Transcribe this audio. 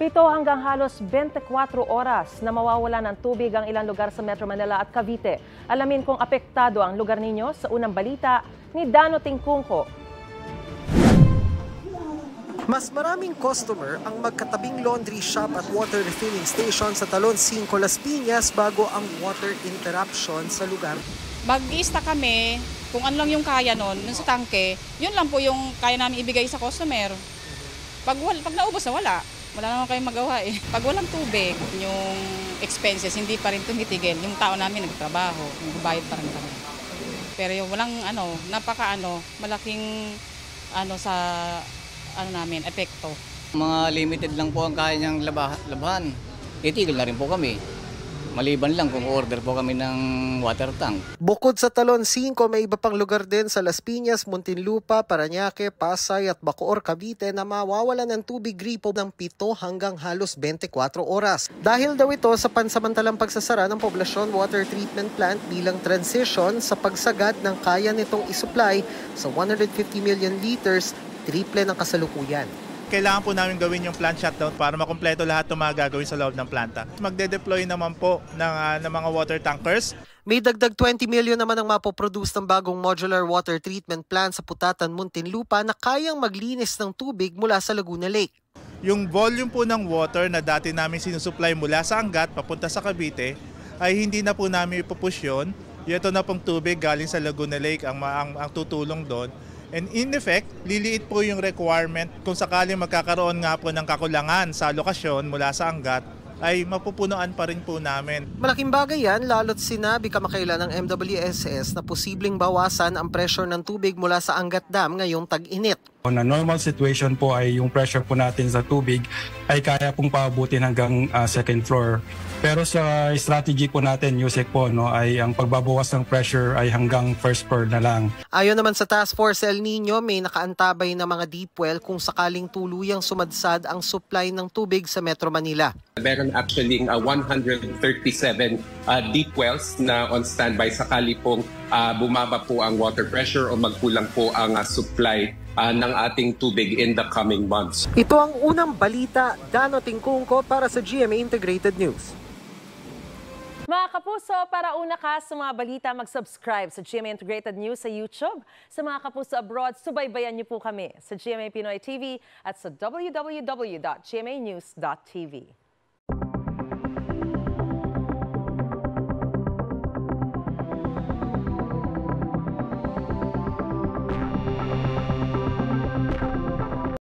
Hanggang halos 24 oras na mawawala ng tubig ang ilang lugar sa Metro Manila at Cavite. Alamin kung apektado ang lugar ninyo sa unang balita ni Dano Tingkungko. Mas maraming customer ang magkatabing laundry shop at water refilling station sa Talon 5, Las Piñas bago ang water interruption sa lugar. Mag-i-stock kami kung ano lang yung kaya nun sa tangke, yun lang po yung kaya namin ibigay sa customer. Pag naubos na wala naman kayong magawa eh. Pag walang tubig, yung expenses hindi pa rin tumitigil. Yung tao namin nagtrabaho, nagbayad pa rin kami. Pero yung walang malaking sa namin, epekto. Mga limited lang po ang kaya niyang labahan. Itigil na rin po kami. Maliban lang kung order po kami ng water tank. Bukod sa Talon 5, may iba pang lugar din sa Las Piñas, Muntinlupa, Parañaque, Pasay at Bacoor, Cavite na mawawalan ng tubig gripo ng 7 hanggang halos 24 oras. Dahil daw ito sa pansamantalang pagsasara ng poblasyon water treatment plant bilang transition sa pagsagad ng kaya nitong isupply sa 150 million liters, triple ng kasalukuyan. Kailangan po namin gawin yung plant shutdown para makumpleto lahat ng mga gagawin sa loob ng planta. Magde-deploy naman po ng mga water tankers. May dagdag 20 million naman ang mapoproduce ng bagong modular water treatment plant sa Putatan, Muntinlupa na kayang maglinis ng tubig mula sa Laguna Lake. Yung volume po ng water na dati namin sinusupply mula sa Angat papunta sa Cavite ay hindi na po namin ipupush yun. Ito na pong tubig galing sa Laguna Lake ang tutulong doon. And in effect, liliit po yung requirement kung sakaling magkakaroon nga po ng kakulangan sa alokasyon mula sa Angat, ay mapupunuan pa rin po namin. Malaking bagay yan lalo't sinabi kamakailan ng MWSS na posibleng bawasan ang pressure ng tubig mula sa Angat Dam ngayong tag-init. On a normal situation po ay yung pressure po natin sa tubig ay kaya pong paabutin hanggang second floor. Pero sa strategy po natin, USEC po, ay ang pagbabawas ng pressure ay hanggang first floor na lang. Ayon naman sa Task Force El Nino, may nakaantabay na mga deep well kung sakaling tuluyang sumadsad ang supply ng tubig sa Metro Manila. Meron actually 137 deep wells na on standby sakali pong bumaba po ang water pressure o magkulang po ang supply ng ating tubig in the coming months. Ito ang unang balita, Dano Tingkungko para sa GMA Integrated News. Mga kapuso, para una ka sa mga balita, mag-subscribe sa GMA Integrated News sa YouTube. Sa mga kapuso abroad, subaybayan niyo po kami sa GMA Pinoy TV at sa www.gmanews.tv.